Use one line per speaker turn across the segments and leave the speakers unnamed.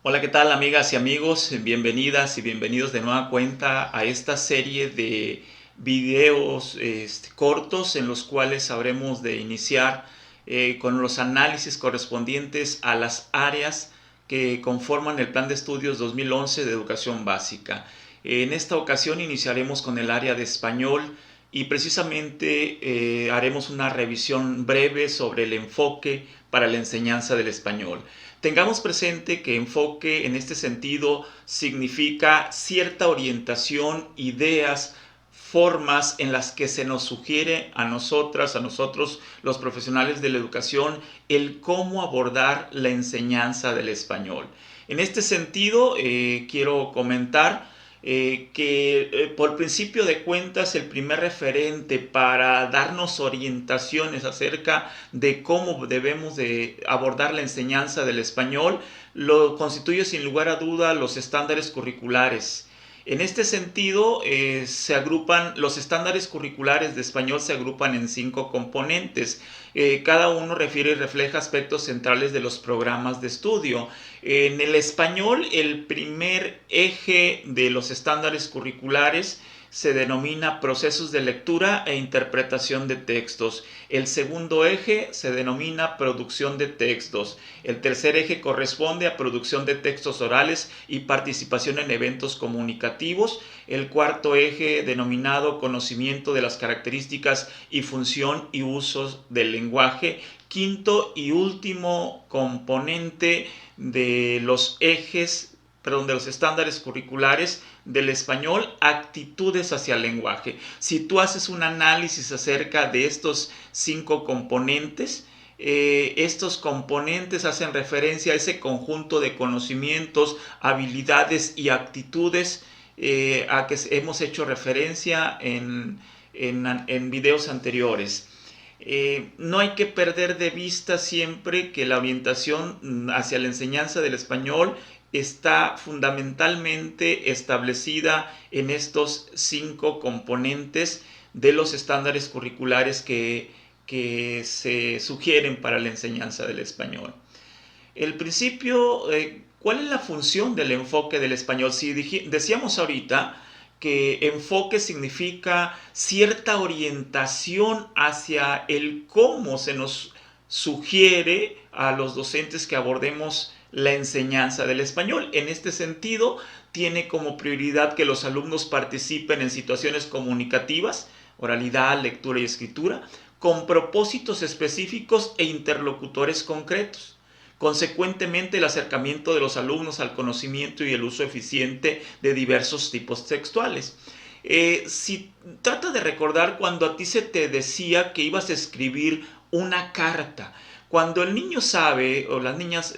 Hola, ¿qué tal amigas y amigos? Bienvenidas y bienvenidos de nueva cuenta a esta serie de videos cortos en los cuales habremos de iniciar con los análisis correspondientes a las áreas que conforman el Plan de Estudios 2011 de Educación Básica. En esta ocasión iniciaremos con el área de español y precisamente haremos una revisión breve sobre el enfoque para la enseñanza del español. Tengamos presente que enfoque en este sentido significa cierta orientación, ideas, formas en las que se nos sugiere a nosotras, a nosotros los profesionales de la educación, el cómo abordar la enseñanza del español. En este sentido, quiero comentar que por principio de cuentas el primer referente para darnos orientaciones acerca de cómo debemos de abordar la enseñanza del español lo constituye sin lugar a duda los estándares curriculares. En este sentido, se agrupan los estándares curriculares de español se agrupan en 5 componentes. Cada uno refiere y refleja aspectos centrales de los programas de estudio. En el español, el primer eje de los estándares curriculares se denomina procesos de lectura e interpretación de textos. El segundo eje se denomina producción de textos. El tercer eje corresponde a producción de textos orales y participación en eventos comunicativos. El cuarto eje, denominado conocimiento de las características y función y usos del lenguaje. Quinto y último componente de los ejes, perdón, de los estándares curriculares del español, actitudes hacia el lenguaje. Si tú haces un análisis acerca de estos 5 componentes, estos componentes hacen referencia a ese conjunto de conocimientos, habilidades y actitudes a que hemos hecho referencia en videos anteriores. No hay que perder de vista siempre que la orientación hacia la enseñanza del español está fundamentalmente establecida en estos 5 componentes de los estándares curriculares que se sugieren para la enseñanza del español. El principio, ¿cuál es la función del enfoque del español? Si decíamos ahorita que enfoque significa cierta orientación hacia el cómo se nos sugiere a los docentes que abordemos la enseñanza del español. En este sentido, tiene como prioridad que los alumnos participen en situaciones comunicativas, oralidad, lectura y escritura, con propósitos específicos e interlocutores concretos. Consecuentemente, el acercamiento de los alumnos al conocimiento y el uso eficiente de diversos tipos textuales. Si trata de recordar cuando a ti se te decía que ibas a escribir una carta, cuando el niño sabe, o las niños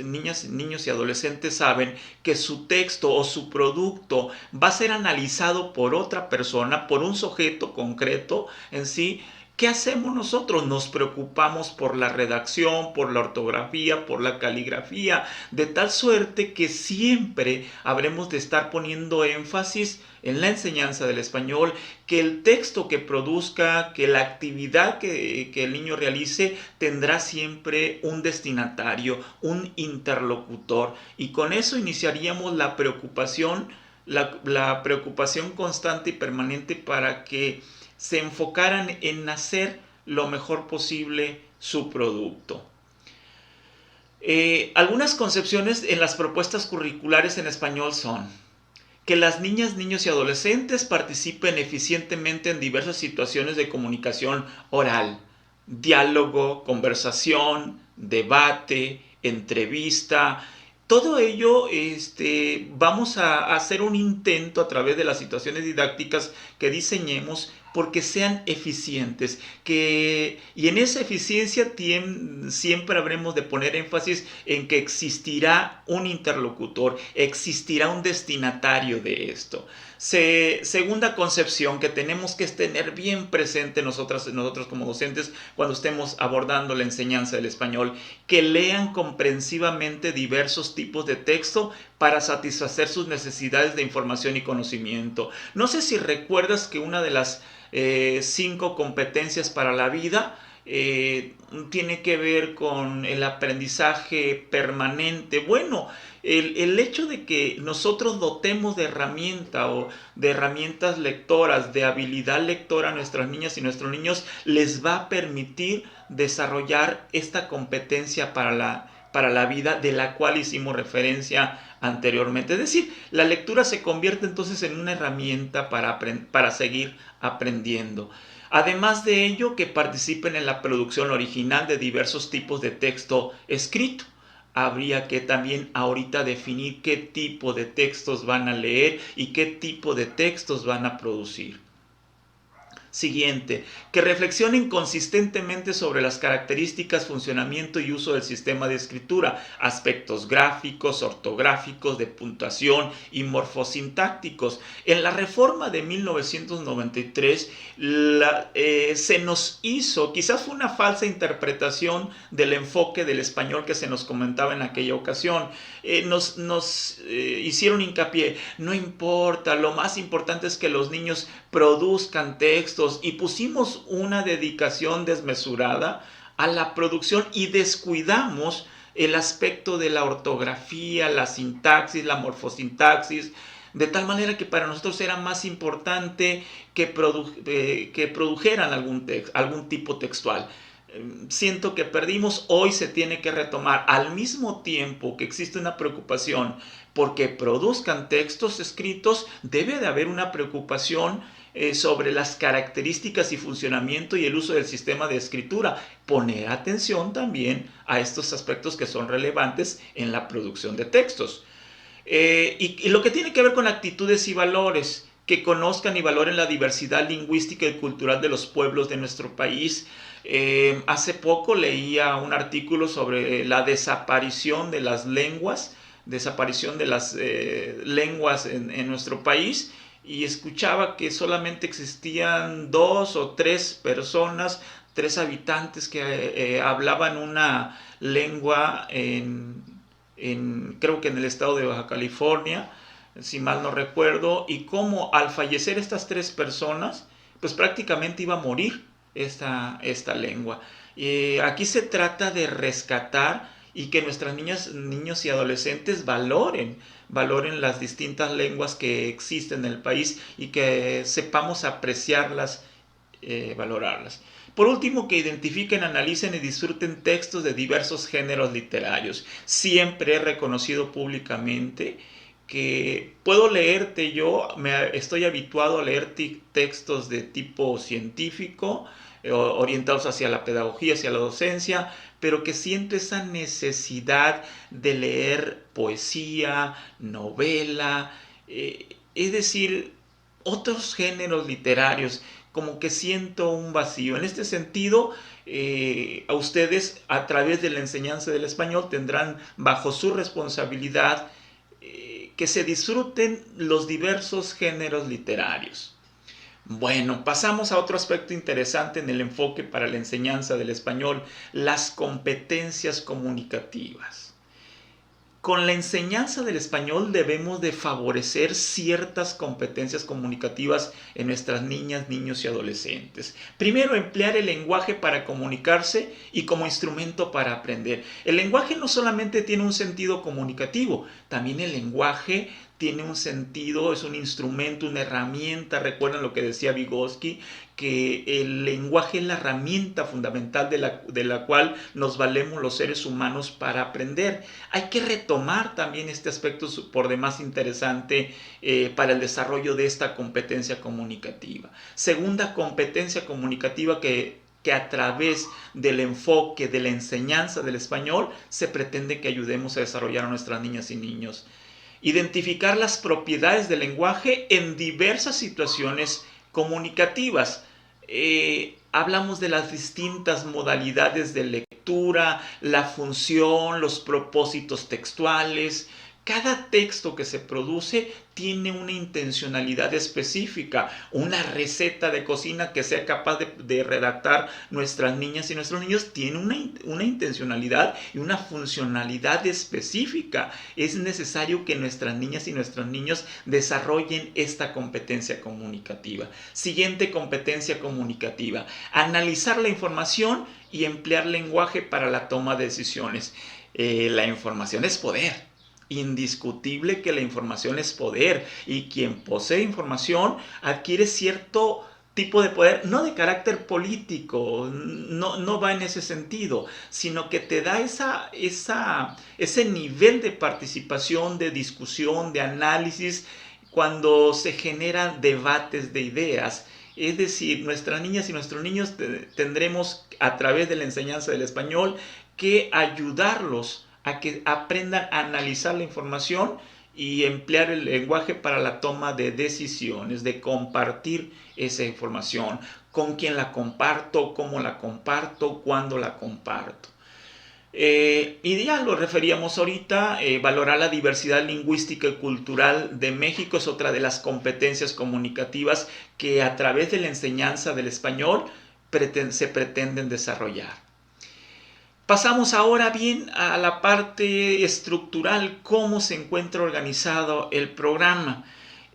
y adolescentes saben que su texto o su producto va a ser analizado por otra persona, por un sujeto concreto en sí, ¿qué hacemos nosotros? Nos preocupamos por la redacción, por la ortografía, por la caligrafía, de tal suerte que siempre habremos de estar poniendo énfasis en la enseñanza del español, que el texto que produzca, que la actividad que el niño realice tendrá siempre un destinatario, un interlocutor. Y con eso iniciaríamos la preocupación, la preocupación constante y permanente para que se enfocaran en hacer lo mejor posible su producto. Algunas concepciones en las propuestas curriculares en español son que las niñas, niños y adolescentes participen eficientemente en diversas situaciones de comunicación oral, diálogo, conversación, debate, entrevista. Todo ello vamos a hacer un intento a través de las situaciones didácticas que diseñemos porque sean eficientes. Y en esa eficiencia siempre habremos de poner énfasis en que existirá un interlocutor, existirá un destinatario de esto. Segunda concepción que tenemos que tener bien presente nosotros como docentes cuando estemos abordando la enseñanza del español, que lean comprensivamente diversos tipos de texto para satisfacer sus necesidades de información y conocimiento. No sé si recuerdas que una de las 5 competencias para la vida tiene que ver con el aprendizaje permanente. Bueno, el hecho de que nosotros dotemos de herramienta o de herramientas lectoras, de habilidad lectora a nuestras niñas y nuestros niños, les va a permitir desarrollar esta competencia para la vida de la cual hicimos referencia anteriormente. Es decir, la lectura se convierte entonces en una herramienta para seguir aprendiendo. Además de ello, que participen en la producción original de diversos tipos de texto escrito. Habría que también ahorita definir qué tipo de textos van a leer y qué tipo de textos van a producir. Siguiente, que reflexionen consistentemente sobre las características, funcionamiento y uso del sistema de escritura, aspectos gráficos, ortográficos, de puntuación y morfosintácticos. En la reforma de 1993 se nos hizo, quizás fue una falsa interpretación del enfoque del español que se nos comentaba en aquella ocasión. Nos hicieron hincapié, no importa, lo más importante es que los niños produzcan textos, y pusimos una dedicación desmesurada a la producción y descuidamos el aspecto de la ortografía, la sintaxis, la morfosintaxis, de tal manera que para nosotros era más importante que produjeran algún tipo textual. Siento que perdimos, hoy se tiene que retomar, al mismo tiempo que existe una preocupación porque produzcan textos escritos, debe de haber una preocupación sobre las características y funcionamiento y el uso del sistema de escritura. Poner atención también a estos aspectos que son relevantes en la producción de textos. Y lo que tiene que ver con actitudes y valores, que conozcan y valoren la diversidad lingüística y cultural de los pueblos de nuestro país. Hace poco leía un artículo sobre la desaparición de las lenguas, lenguas en nuestro país, y escuchaba que solamente existían 2 o 3 personas, 3 habitantes que hablaban una lengua creo que en el estado de Baja California, si mal no recuerdo, y cómo al fallecer estas 3 personas, pues prácticamente iba a morir esta lengua. Aquí se trata de rescatar y que nuestras niñas, niños y adolescentes valoren las distintas lenguas que existen en el país y que sepamos apreciarlas, valorarlas. Por último, que identifiquen, analicen y disfruten textos de diversos géneros literarios. Siempre he reconocido públicamente que puedo leerte, estoy habituado a leer textos de tipo científico, orientados hacia la pedagogía, hacia la docencia, pero que siento esa necesidad de leer poesía, novela, es decir, otros géneros literarios, como que siento un vacío. En este sentido, a ustedes, a través de la enseñanza del español, tendrán bajo su responsabilidad que se disfruten los diversos géneros literarios. Bueno, pasamos a otro aspecto interesante en el enfoque para la enseñanza del español, las competencias comunicativas. Con la enseñanza del español debemos de favorecer ciertas competencias comunicativas en nuestras niñas, niños y adolescentes. Primero, emplear el lenguaje para comunicarse y como instrumento para aprender. El lenguaje no solamente tiene un sentido comunicativo, también el lenguaje tiene un sentido, es un instrumento, una herramienta. Recuerden lo que decía Vygotsky, que el lenguaje es la herramienta fundamental de la cual nos valemos los seres humanos para aprender. Hay que retomar también este aspecto por demás interesante para el desarrollo de esta competencia comunicativa. Segunda competencia comunicativa que a través del enfoque de la enseñanza del español se pretende que ayudemos a desarrollar a nuestras niñas y niños. Identificar las propiedades del lenguaje en diversas situaciones comunicativas. Hablamos de las distintas modalidades de lectura, la función, los propósitos textuales, Cada texto que se produce tiene una intencionalidad específica, una receta de cocina que sea capaz de redactar nuestras niñas y nuestros niños tiene una intencionalidad y una funcionalidad específica. Es necesario que nuestras niñas y nuestros niños desarrollen esta competencia comunicativa. Siguiente competencia comunicativa: analizar la información y emplear lenguaje para la toma de decisiones. La información es poder. Indiscutible que la información es poder, y quien posee información adquiere cierto tipo de poder, no de carácter político, no va en ese sentido, sino que te da ese nivel de participación, de discusión, de análisis, cuando se generan debates de ideas. Es decir, nuestras niñas y nuestros niños tendremos, a través de la enseñanza del español, que ayudarlos a que aprendan a analizar la información y emplear el lenguaje para la toma de decisiones, de compartir esa información, con quién la comparto, cómo la comparto, cuándo la comparto. Y ya lo referíamos ahorita, valorar la diversidad lingüística y cultural de México es otra de las competencias comunicativas que a través de la enseñanza del español se pretenden desarrollar. Pasamos ahora bien a la parte estructural, cómo se encuentra organizado el programa.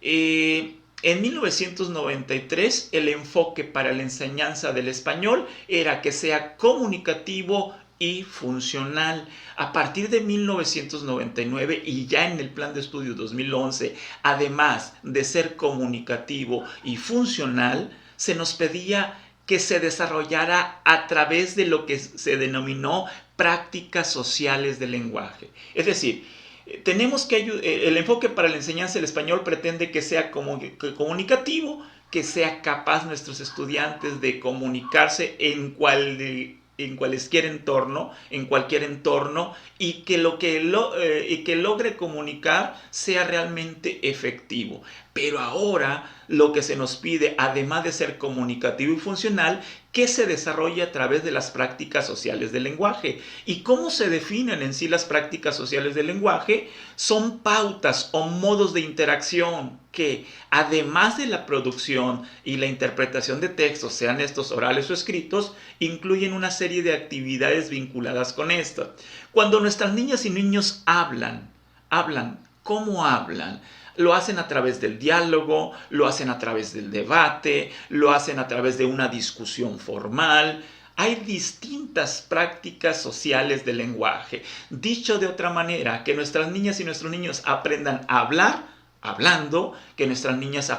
En 1993 el enfoque para la enseñanza del español era que sea comunicativo y funcional. A partir de 1999 y ya en el Plan de Estudio 2011, además de ser comunicativo y funcional, se nos pedía que se desarrollara a través de lo que se denominó prácticas sociales del lenguaje. Es decir, el enfoque para la enseñanza del español pretende que sea comunicativo, que sea capaz nuestros estudiantes de comunicarse en cualquier entorno, y que logre comunicar sea realmente efectivo. Pero ahora lo que se nos pide, además de ser comunicativo y funcional, que se desarrolle a través de las prácticas sociales del lenguaje. ¿Y cómo se definen en sí las prácticas sociales del lenguaje? Son pautas o modos de interacción que, además de la producción y la interpretación de textos, sean estos orales o escritos, incluyen una serie de actividades vinculadas con esto. Cuando nuestras niñas y niños hablan, ¿cómo hablan? Lo hacen a través del diálogo, lo hacen a través del debate, lo hacen a través de una discusión formal. Hay distintas prácticas sociales del lenguaje. Dicho de otra manera, que nuestras niñas y nuestros niños aprendan a hablar hablando, que nuestras niñas,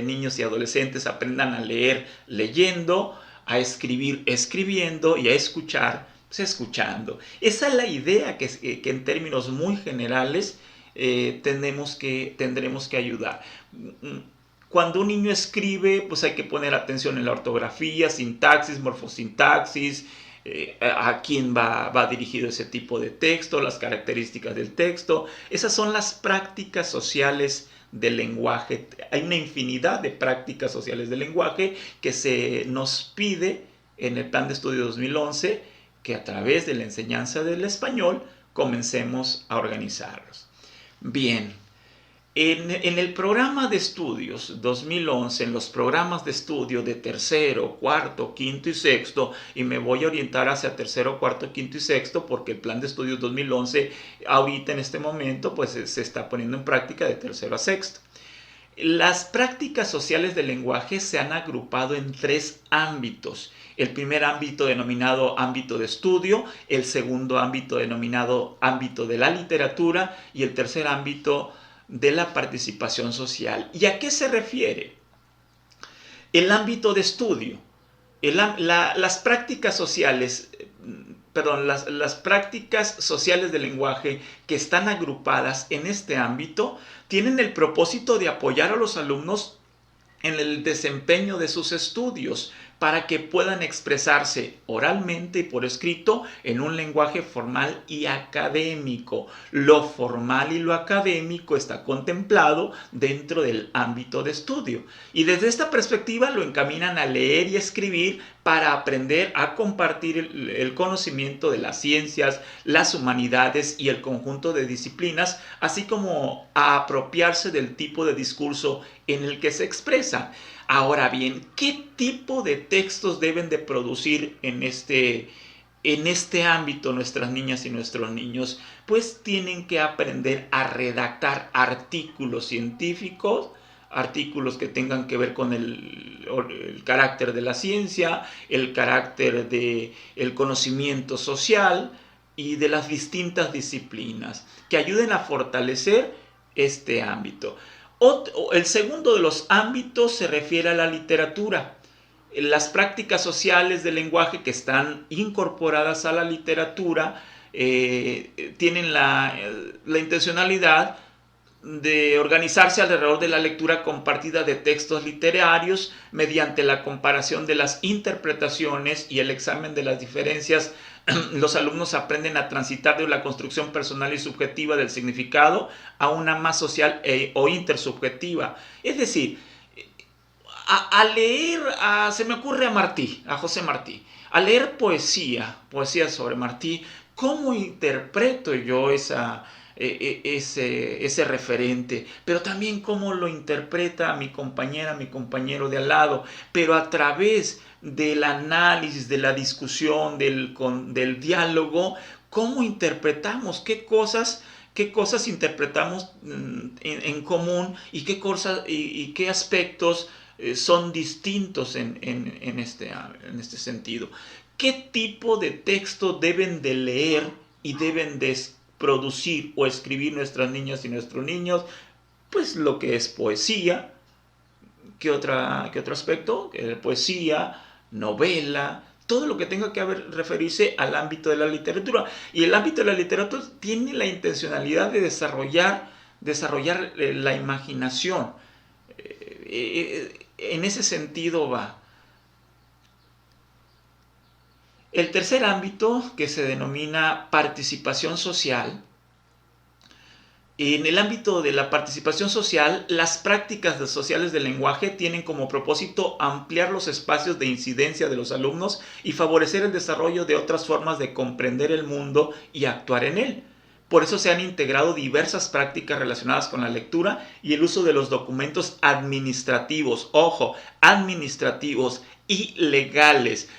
niños y adolescentes aprendan a leer leyendo, a escribir escribiendo y a escuchar escuchando. Esa es la idea que en términos muy generales tendremos que ayudar. Cuando un niño escribe, pues hay que poner atención en la ortografía, sintaxis, morfosintaxis, a quién va dirigido ese tipo de texto, las características del texto. Esas son las prácticas sociales del lenguaje. Hay una infinidad de prácticas sociales del lenguaje que se nos pide en el Plan de Estudio 2011, que a través de la enseñanza del español comencemos a organizarlos. Bien, en el programa de estudios 2011, en los programas de estudio de tercero, cuarto, quinto y sexto, y me voy a orientar hacia tercero, cuarto, quinto y sexto, porque el plan de estudios 2011 ahorita en este momento pues se está poniendo en práctica de tercero a sexto. Las prácticas sociales del lenguaje se han agrupado en 3 ámbitos. El primer ámbito denominado ámbito de estudio, el segundo ámbito denominado ámbito de la literatura y el tercer ámbito de la participación social. ¿Y a qué se refiere? El ámbito de estudio. Las prácticas sociales, las prácticas sociales del lenguaje que están agrupadas en este ámbito tienen el propósito de apoyar a los alumnos en el desempeño de sus estudios, para que puedan expresarse oralmente y por escrito en un lenguaje formal y académico. Lo formal y lo académico está contemplado dentro del ámbito de estudio. Y desde esta perspectiva lo encaminan a leer y escribir para aprender a compartir el conocimiento de las ciencias, las humanidades y el conjunto de disciplinas, así como a apropiarse del tipo de discurso en el que se expresa. Ahora bien, ¿qué tipo de textos deben de producir en este ámbito nuestras niñas y nuestros niños? Pues tienen que aprender a redactar artículos científicos, artículos que tengan que ver con el carácter de la ciencia, el carácter del conocimiento social y de las distintas disciplinas, que ayuden a fortalecer este ámbito. El segundo de los ámbitos se refiere a la literatura. Las prácticas sociales del lenguaje que están incorporadas a la literatura tienen la intencionalidad de organizarse alrededor de la lectura compartida de textos literarios mediante la comparación de las interpretaciones y el examen de las diferencias. Los alumnos aprenden a transitar de la construcción personal y subjetiva del significado a una más social o intersubjetiva. Es decir, a leer, se me ocurre a José Martí, a leer poesía sobre Martí. ¿Cómo interpreto yo ese referente? Pero también cómo lo interpreta mi compañera, mi compañero de al lado, pero a través del análisis, de la discusión, del diálogo, cómo interpretamos, qué cosas interpretamos en común y qué aspectos son distintos en este sentido. ¿Qué tipo de texto deben de leer y deben de producir o escribir nuestras niñas y nuestros niños? Pues lo que es poesía. ¿Qué otro aspecto? Poesía, novela, todo lo que tenga que referirse al ámbito de la literatura. Y el ámbito de la literatura tiene la intencionalidad de desarrollar la imaginación. En ese sentido va. El tercer ámbito, que se denomina participación social. En el ámbito de la participación social, las prácticas sociales del lenguaje tienen como propósito ampliar los espacios de incidencia de los alumnos y favorecer el desarrollo de otras formas de comprender el mundo y actuar en él. Por eso se han integrado diversas prácticas relacionadas con la lectura y el uso de los documentos administrativos, administrativos y legales.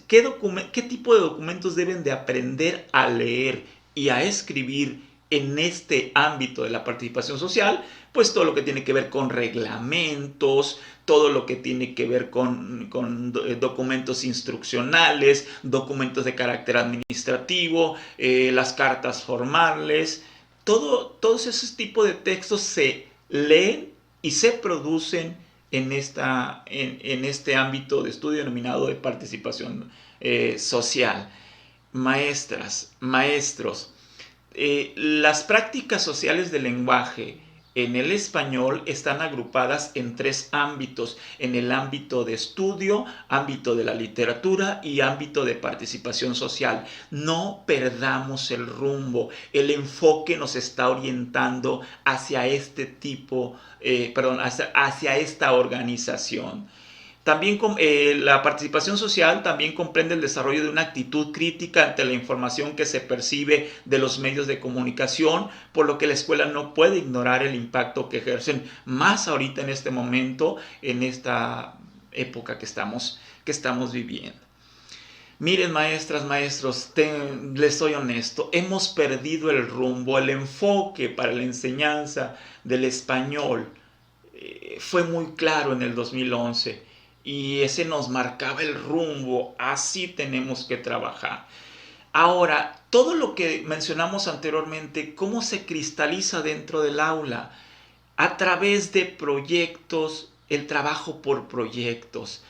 ¿Qué tipo de documentos deben de aprender a leer y a escribir en este ámbito de la participación social? Pues todo lo que tiene que ver con reglamentos, todo lo que tiene que ver con documentos instruccionales, documentos de carácter administrativo, las cartas formales. Todos esos tipos de textos se leen y se producen en este ámbito de estudio denominado de participación social. Maestras, maestros, las prácticas sociales del lenguaje en el español están agrupadas en tres ámbitos: en el ámbito de estudio, ámbito de la literatura y ámbito de participación social. No perdamos el rumbo, el enfoque nos está orientando hacia hacia esta organización. También la participación social también comprende el desarrollo de una actitud crítica ante la información que se percibe de los medios de comunicación, por lo que la escuela no puede ignorar el impacto que ejercen, más ahorita en este momento, en esta época que estamos viviendo. Miren, maestras, maestros, les soy honesto, hemos perdido el rumbo, el enfoque para la enseñanza del español fue muy claro en el 2011. Y ese nos marcaba el rumbo, así tenemos que trabajar. Ahora, todo lo que mencionamos anteriormente, ¿cómo se cristaliza dentro del aula? A través de proyectos, el trabajo por proyectos.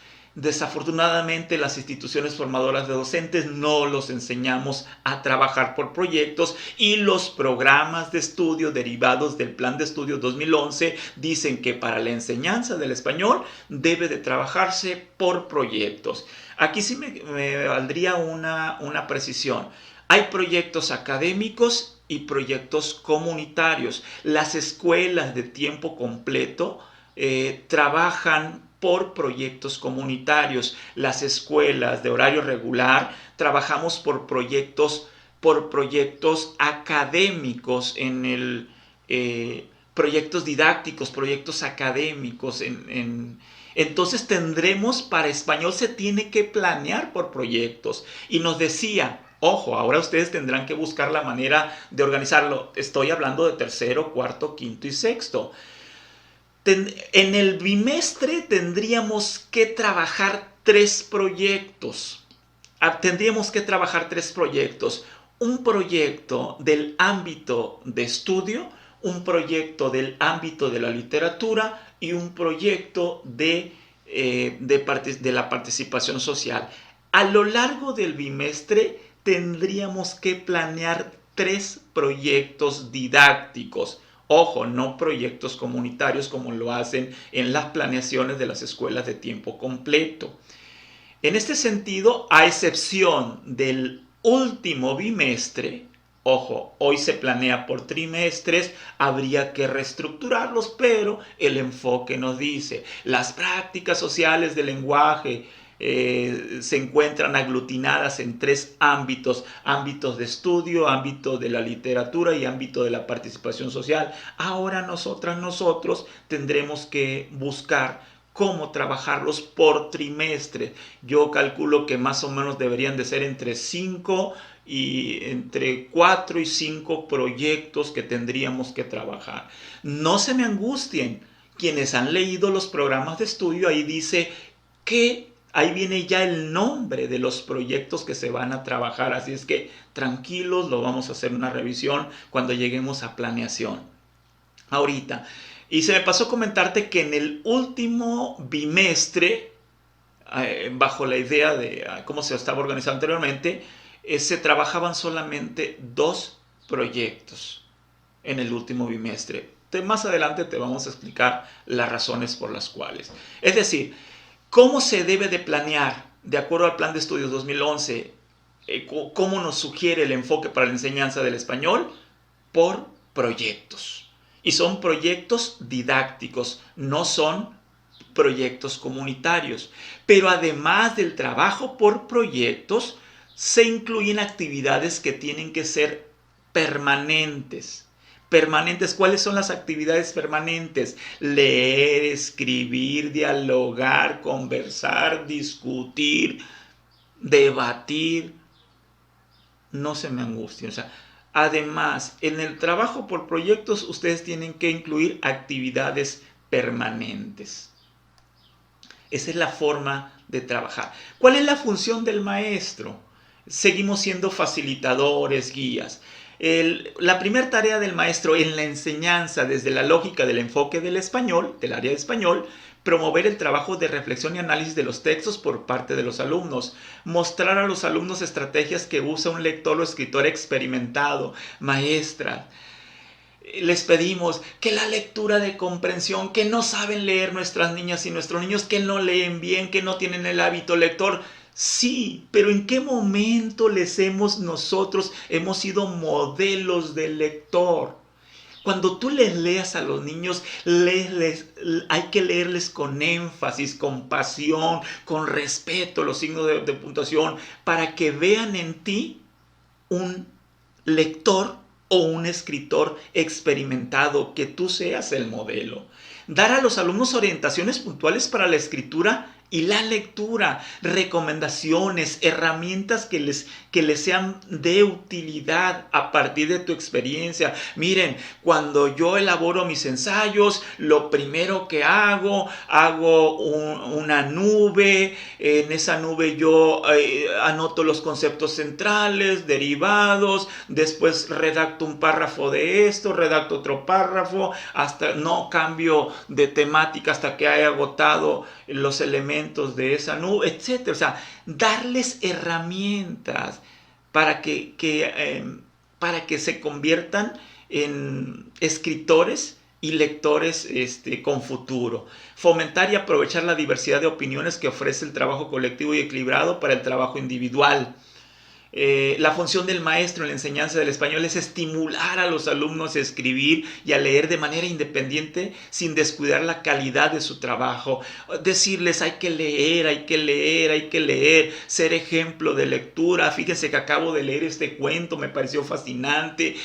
Desafortunadamente, las instituciones formadoras de docentes no los enseñamos a trabajar por proyectos, y los programas de estudio derivados del Plan de Estudios 2011 dicen que para la enseñanza del español debe de trabajarse por proyectos. Aquí sí me valdría una precisión. Hay proyectos académicos y proyectos comunitarios. Las escuelas de tiempo completo trabajan por proyectos comunitarios. Las escuelas de horario regular trabajamos por proyectos académicos proyectos didácticos, proyectos académicos. Entonces tendremos, para español se tiene que planear por proyectos. Y nos decía, ojo, ahora ustedes tendrán que buscar la manera de organizarlo. Estoy hablando de tercero, cuarto, quinto y sexto. En el bimestre tendríamos que trabajar 3 proyectos. Tendríamos que trabajar 3 proyectos. Un proyecto del ámbito de estudio, un proyecto del ámbito de la literatura y un proyecto de la participación social. A lo largo del bimestre tendríamos que planear 3 proyectos didácticos. Ojo, no proyectos comunitarios como lo hacen en las planeaciones de las escuelas de tiempo completo. En este sentido, a excepción del último bimestre, ojo, hoy se planea por trimestres, habría que reestructurarlos, pero el enfoque nos dice, las prácticas sociales del lenguaje se encuentran aglutinadas en 3 ámbitos: ámbitos de estudio, ámbito de la literatura y ámbito de la participación social. Ahora nosotros tendremos que buscar cómo trabajarlos por trimestre. Yo calculo que más o menos deberían de ser entre 4 y 5 proyectos que tendríamos que trabajar. No se me angustien. Quienes han leído los programas de estudio, ahí dice que ahí viene ya el nombre de los proyectos que se van a trabajar. Así es que tranquilos, lo vamos a hacer una revisión cuando lleguemos a planeación. Ahorita. Y se me pasó comentarte que en el último bimestre, bajo la idea de cómo se estaba organizado anteriormente, se trabajaban solamente 2 proyectos en el último bimestre. Más adelante te vamos a explicar las razones por las cuales. Es decir, ¿cómo se debe de planear de acuerdo al Plan de Estudios 2011? ¿Cómo nos sugiere el enfoque para la enseñanza del español? Por proyectos. Y son proyectos didácticos, no son proyectos comunitarios. Pero además del trabajo por proyectos, se incluyen actividades que tienen que ser permanentes. Permanentes, ¿cuáles son las actividades permanentes? Leer, escribir, dialogar, conversar, discutir, debatir. No se me angustien. Además, en el trabajo por proyectos ustedes tienen que incluir actividades permanentes. Esa es la forma de trabajar. ¿Cuál es la función del maestro? Seguimos siendo facilitadores, guías. La primera tarea del maestro en la enseñanza, desde la lógica del enfoque del español, del área de español, promover el trabajo de reflexión y análisis de los textos por parte de los alumnos, mostrar a los alumnos estrategias que usa un lector o escritor experimentado. Maestra, les pedimos que la lectura de comprensión, que no saben leer nuestras niñas y nuestros niños, que no leen bien, que no tienen el hábito lector. Sí, pero ¿en qué momento nosotros hemos sido modelos del lector? Cuando tú les leas a los niños, hay que leerles con énfasis, con pasión, con respeto, los signos de puntuación, para que vean en ti un lector o un escritor experimentado, que tú seas el modelo. Dar a los alumnos orientaciones puntuales para la escritura y la lectura, recomendaciones, herramientas que les sean de utilidad a partir de tu experiencia. Miren, cuando yo elaboro mis ensayos, lo primero que hago una nube. En esa nube yo anoto los conceptos centrales, derivados, después redacto un párrafo de esto, redacto otro párrafo, hasta no cambio de temática hasta que haya agotado los elementos elementos de esa nube, etcétera. O sea, darles herramientas para para que se conviertan en escritores y lectores con futuro. Fomentar y aprovechar la diversidad de opiniones que ofrece el trabajo colectivo y equilibrado para el trabajo individual. La función del maestro en la enseñanza del español es estimular a los alumnos a escribir y a leer de manera independiente sin descuidar la calidad de su trabajo. Decirles hay que leer, hay que leer, hay que leer, ser ejemplo de lectura. Fíjense que acabo de leer este cuento, me pareció fascinante.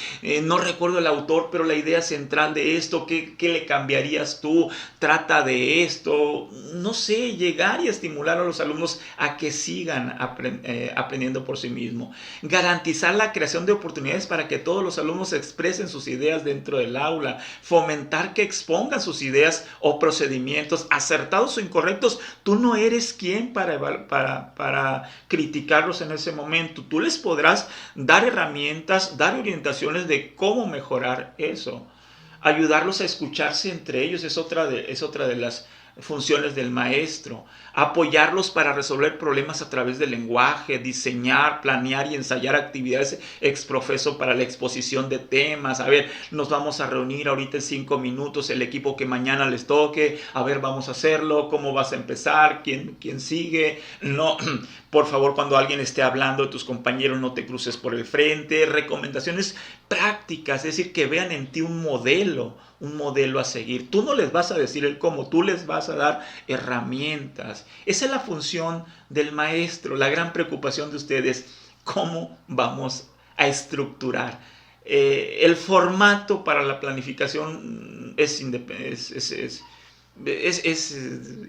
No recuerdo el autor, pero la idea central de esto, ¿qué le cambiarías tú? Trata de esto. No sé, llegar y estimular a los alumnos a que sigan aprendiendo por sí mismos. Garantizar la creación de oportunidades para que todos los alumnos expresen sus ideas dentro del aula. Fomentar que expongan sus ideas o procedimientos, acertados o incorrectos. Tú no eres quien para criticarlos en ese momento. Tú les podrás dar herramientas, dar orientaciones de cómo mejorar eso. Ayudarlos a escucharse entre ellos es otra de las funciones del maestro. Apoyarlos para resolver problemas a través del lenguaje, diseñar, planear y ensayar actividades ex profeso para la exposición de temas. A ver, nos vamos a reunir ahorita en 5 minutos, el equipo que mañana les toque, a ver, vamos a hacerlo, cómo vas a empezar, quién sigue. No, por favor, cuando alguien esté hablando de tus compañeros, no te cruces por el frente. Recomendaciones prácticas, es decir, que vean en ti un modelo a seguir. Tú no les vas a decir el cómo, tú les vas a dar herramientas. Esa es la función del maestro. La gran preocupación de ustedes, cómo vamos a estructurar. El formato para la planificación es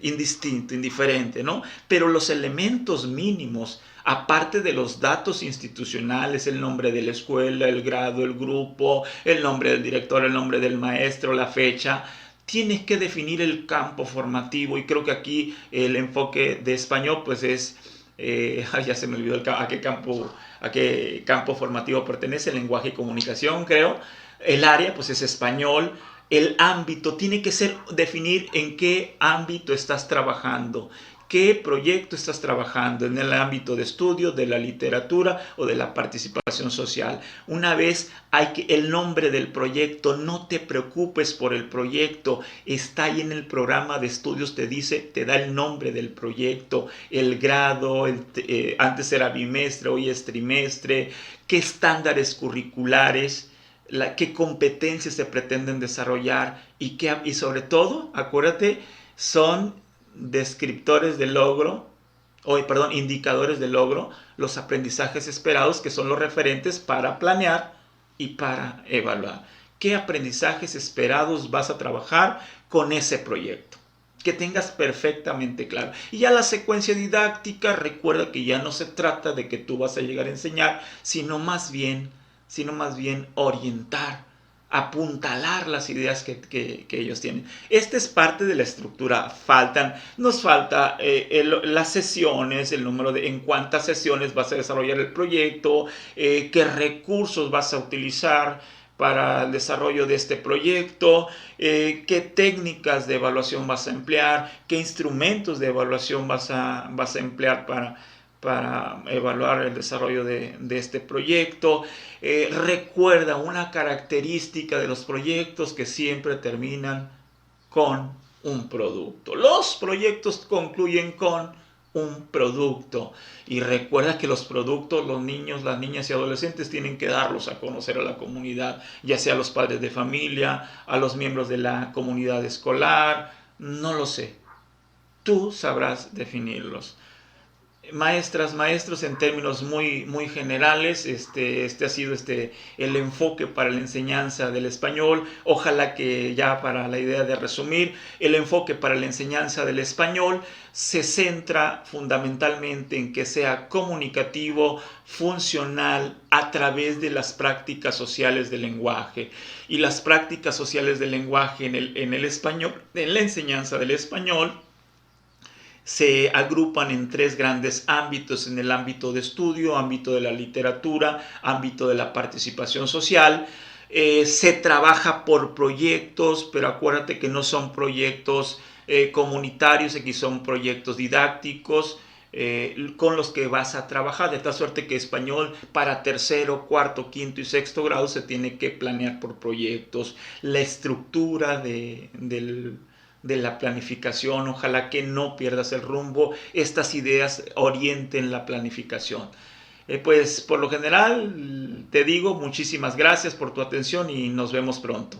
indistinto, indiferente, ¿no? Pero los elementos mínimos, aparte de los datos institucionales, el nombre de la escuela, el grado, el grupo, el nombre del director, el nombre del maestro, la fecha, tienes que definir el campo formativo. Y creo que aquí el enfoque de español pues es, ya se me olvidó a qué campo formativo pertenece, el lenguaje y comunicación, creo. El área pues es español. El ámbito tiene que ser definir en qué ámbito estás trabajando, qué proyecto estás trabajando, en el ámbito de estudio, de la literatura o de la participación social. Una vez el nombre del proyecto, no te preocupes por el proyecto, está ahí en el programa de estudios, te da el nombre del proyecto, el grado, antes era bimestre, hoy es trimestre, qué estándares curriculares, qué competencias se pretenden desarrollar y sobre todo, acuérdate, son descriptores de logro, indicadores de logro, los aprendizajes esperados que son los referentes para planear y para evaluar. ¿Qué aprendizajes esperados vas a trabajar con ese proyecto? Que tengas perfectamente claro. Y ya la secuencia didáctica, recuerda que ya no se trata de que tú vas a llegar a enseñar, sino más bien orientar, apuntalar las ideas que ellos tienen. Esta es parte de la estructura. Nos falta las sesiones, el número en cuántas sesiones vas a desarrollar el proyecto, qué recursos vas a utilizar para el desarrollo de este proyecto, qué técnicas de evaluación vas a emplear, qué instrumentos de evaluación vas a emplear para evaluar el desarrollo de este proyecto. Recuerda una característica de los proyectos que siempre terminan con un producto. Los proyectos concluyen con un producto. Y recuerda que los productos, los niños, las niñas y adolescentes tienen que darlos a conocer a la comunidad, ya sea a los padres de familia, a los miembros de la comunidad escolar, no lo sé. Tú sabrás definirlos. Maestras, maestros, en términos muy generales, este ha sido el enfoque para la enseñanza del español. Ojalá que ya para la idea de resumir, el enfoque para la enseñanza del español se centra fundamentalmente en que sea comunicativo, funcional, a través de las prácticas sociales del lenguaje. Y las prácticas sociales del lenguaje en el español, en la enseñanza del español, se agrupan en 3 grandes ámbitos: en el ámbito de estudio, ámbito de la literatura, ámbito de la participación social. Se trabaja por proyectos, pero acuérdate que no son proyectos comunitarios, aquí son proyectos didácticos con los que vas a trabajar, de tal suerte que español para tercero, cuarto, quinto y sexto grado se tiene que planear por proyectos, la estructura de la planificación, ojalá que no pierdas el rumbo, estas ideas orienten la planificación. Pues por lo general te digo muchísimas gracias por tu atención y nos vemos pronto.